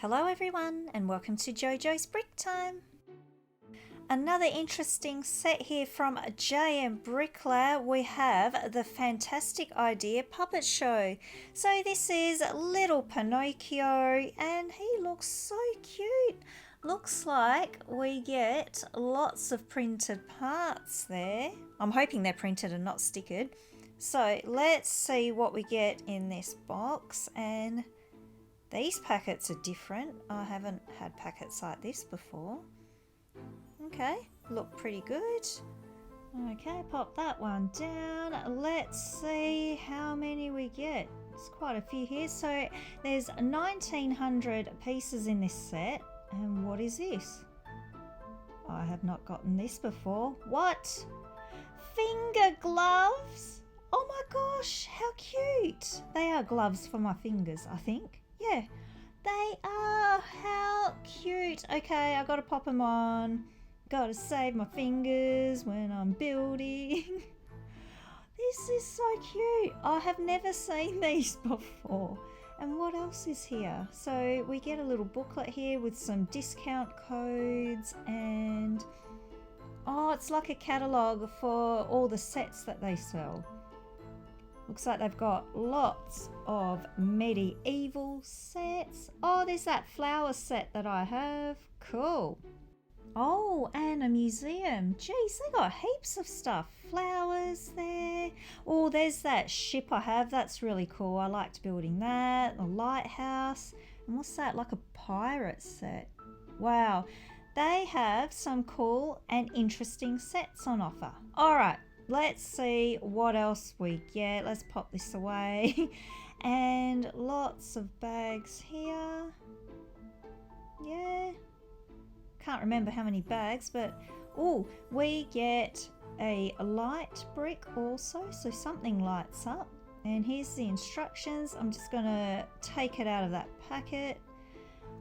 Hello everyone and welcome to JoJo's Brick Time. Another interesting set here from JMBricklayer. We have the Fantastic Idea Puppet Show. So this is little Pinocchio and he looks so cute. Looks like we get lots of printed parts there. I'm hoping they're printed and not stickered. So let's see what we get in this box, and these packets are different. I haven't had packets like this before. Okay, look pretty good. Okay, pop that one down. Let's see how many we get. There's quite a few here. So there's 1900 pieces in this set. And what is this? I have not gotten this before. What? Finger gloves? Oh my gosh, how cute. They are gloves for my fingers, I think. Yeah, they are. How cute. Okay, I gotta pop them on. Gotta save my fingers when I'm building. This is so cute. I have never seen these before. And what else is here? So we get a little booklet here with some discount codes and it's like a catalogue for all the sets that they sell. Looks like they've got lots of medieval sets. Oh, there's that flower set that I have. Cool. Oh, and a museum. Geez, they got heaps of stuff. Flowers there. Oh, there's that ship I have. That's really cool. I liked building that. A lighthouse. And what's that? Like a pirate set. Wow. They have some cool and interesting sets on offer. All right. Let's see what else we get. Let's pop this away. And lots of bags here. Yeah. Can't remember how many bags, but we get a light brick also. So something lights up. And here's the instructions. I'm just going to take it out of that packet.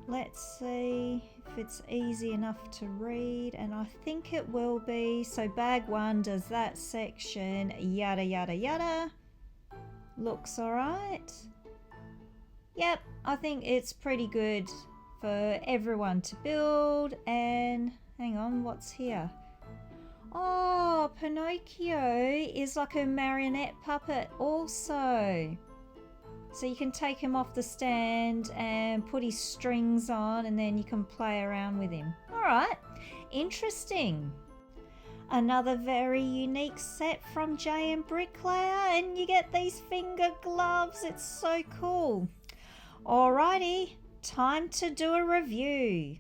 Let's see if it's easy enough to read, and I think it will be. So bag 1 does that section, yada yada yada. Looks alright. Yep, I think it's pretty good for everyone to build. And hang on, what's here? Oh, Pinocchio is like a marionette puppet also. So you can take him off the stand and put his strings on, and then you can play around with him. All right, interesting. Another very unique set from JMBricklayer, and you get these finger gloves. It's so cool. Alrighty, time to do a review.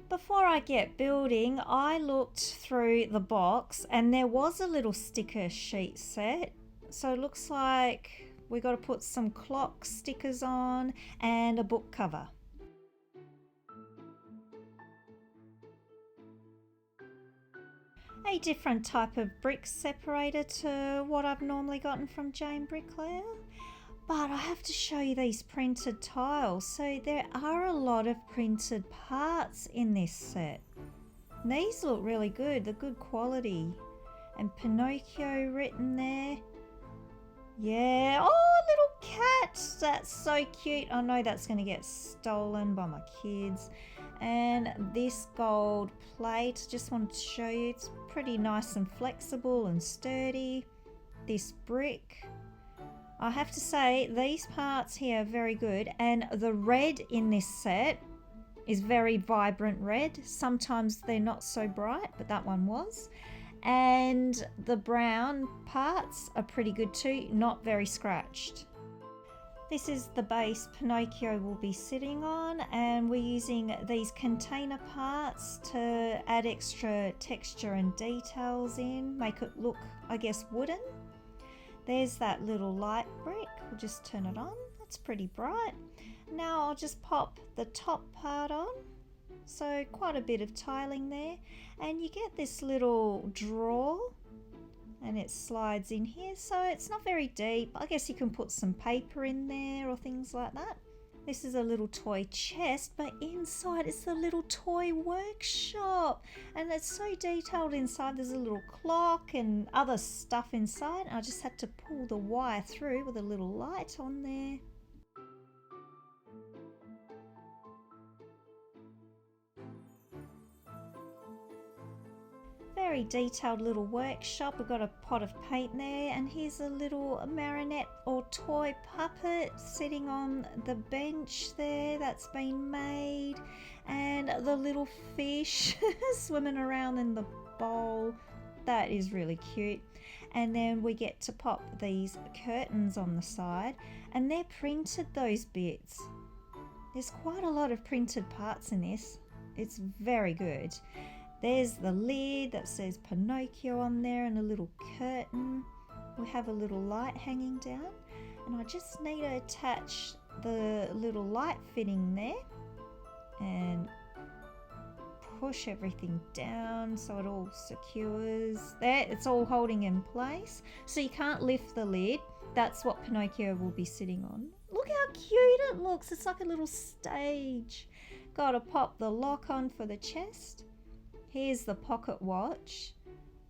Before I get building, I looked through the box and there was a little sticker sheet set. So it looks like we got to put some clock stickers on and a book cover. A different type of brick separator to what I've normally gotten from JMBricklayer. But I have to show you these printed tiles. So there are a lot of printed parts in this set. These look really good. They're good quality. And Pinocchio written there. Yeah, oh, little cat. That's so cute. I know that's going to get stolen by my kids. And this gold plate, just wanted to show you, it's pretty nice and flexible and sturdy. This brick, I have to say these parts here are very good. And the red in this set is very vibrant red. Sometimes they're not so bright, but that one was. And the brown parts are pretty good too, not very scratched. This is the base Pinocchio will be sitting on, and we're using these container parts to add extra texture and details in, make it look, I guess, wooden. There's that little light brick. We'll just turn it on. That's pretty bright. Now I'll just pop the top part on. So quite a bit of tiling there, and you get this little drawer and it slides in here, so it's not very deep. I guess you can put some paper in there or things like that. This is a little toy chest, but inside it's the little toy workshop, and it's so detailed inside. There's a little clock and other stuff inside. I just had to pull the wire through with a little light on there. very detailed little workshop. We've got a pot of paint there, and here's a little marionette or toy puppet sitting on the bench there that's been made, and the little fish swimming around in the bowl. That is really cute. And then we get to pop these curtains on the side, and they're printed, those bits. There's quite a lot of printed parts in this. It's very good. There's the lid that says Pinocchio on there, and a little curtain. We have a little light hanging down, and I just need to attach the little light fitting there and push everything down so it all secures. There, it's all holding in place, so you can't lift the lid. That's what Pinocchio will be sitting on. Look how cute it looks. It's like a little stage. Gotta pop the lock on for the chest. Here's the pocket watch,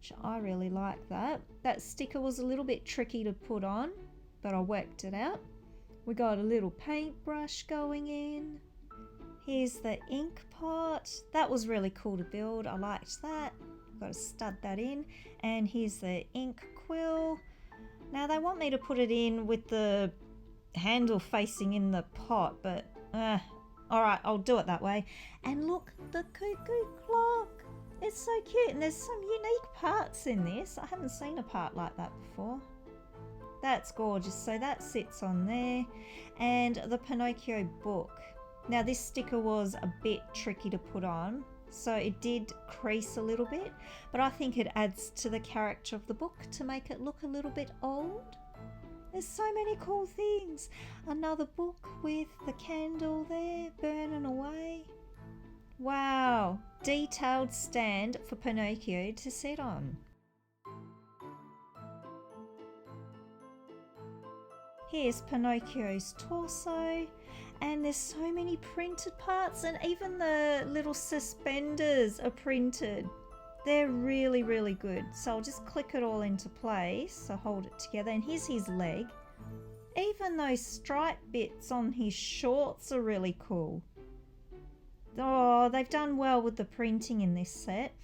which I really like that. That sticker was a little bit tricky to put on, but I worked it out. We got a little paintbrush going in. Here's the ink pot. That was really cool to build. I liked that. Got to stud that in. And here's the ink quill. Now they want me to put it in with the handle facing in the pot, but alright, I'll do it that way. And look, the cuckoo clock. It's so cute, and there's some unique parts in this. I haven't seen a part like that before. That's gorgeous. So that sits on there. And the Pinocchio book. Now this sticker was a bit tricky to put on, so it did crease a little bit, but I think it adds to the character of the book to make it look a little bit old. There's so many cool things. Another book with the candle there burning away. Wow, detailed stand for Pinocchio to sit on. Here's Pinocchio's torso, and there's so many printed parts, and even the little suspenders are printed. They're really, really good. So I'll just click it all into place, so hold it together. And here's his leg. Even those stripe bits on his shorts are really cool. Oh, they've done well with the printing in this set.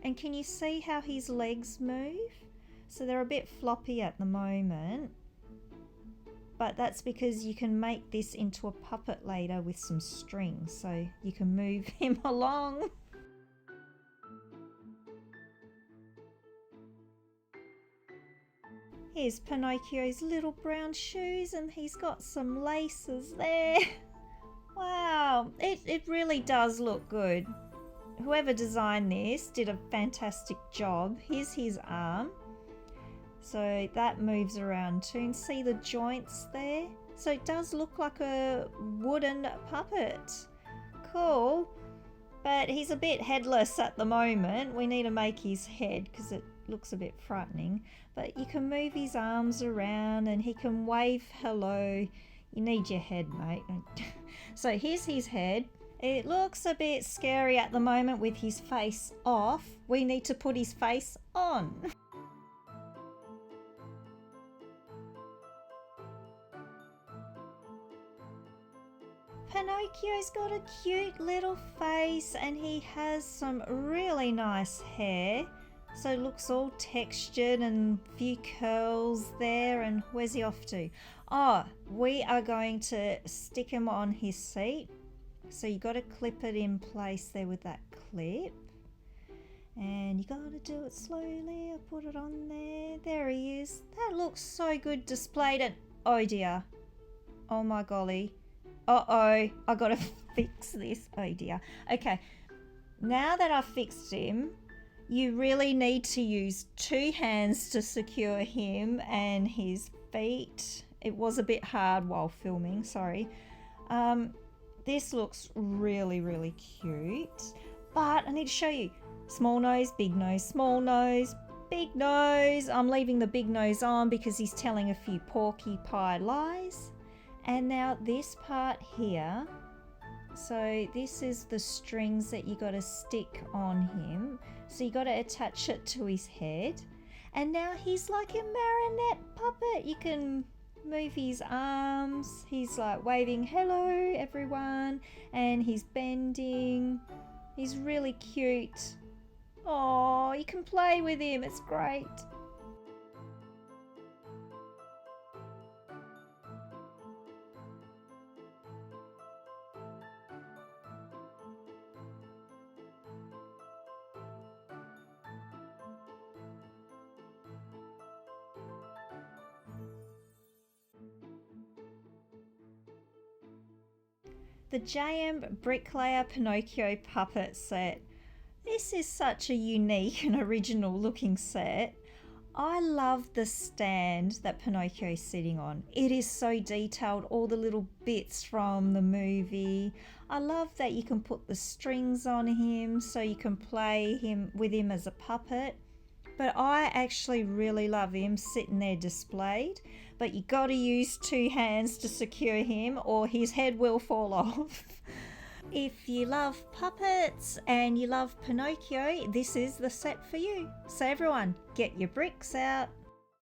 And can you see how his legs move? So they're a bit floppy at the moment, but that's because you can make this into a puppet later with some strings, so you can move him along. Here's Pinocchio's little brown shoes, and he's got some laces there. Wow, it really does look good. Whoever designed this did a fantastic job. Here's his arm. So that moves around too, and see the joints there? So it does look like a wooden puppet. Cool, but he's a bit headless at the moment. We need to make his head because it looks a bit frightening. But you can move his arms around and he can wave hello. You need your head, mate. So here's his head. It looks a bit scary at the moment with his face off. We need to put his face on. Pinocchio's got a cute little face, and he has some really nice hair. So it looks all textured and a few curls there. And where's he off to? Oh, we are going to stick him on his seat. So you got to clip it in place there with that clip. And you got to do it slowly. I'll put it on there. There he is. That looks so good displayed. And oh dear. Oh my golly. Uh-oh. I got to fix this. Oh dear. Okay. Now that I've fixed him, you really need to use two hands to secure him and his feet. It was a bit hard while filming, sorry. This looks really, really cute. But I need to show you. Small nose, big nose, small nose, big nose. I'm leaving the big nose on because he's telling a few porcupine lies. And now this part here. So this is the strings that you got to stick on him. So you got to attach it to his head. And now he's like a marionette puppet. You can move his arms. He's like waving hello everyone, and he's bending. He's really cute. Oh, you can play with him. It's great. The JMBricklayer Pinocchio puppet set. This is such a unique and original looking set. I love the stand that Pinocchio is sitting on. It is so detailed, all the little bits from the movie. I love that you can put the strings on him so you can play with him as a puppet. But I actually really love him sitting there displayed. But you got to use 2 hands to secure him or his head will fall off. If you love puppets and you love Pinocchio, this is the set for you. So everyone, get your bricks out.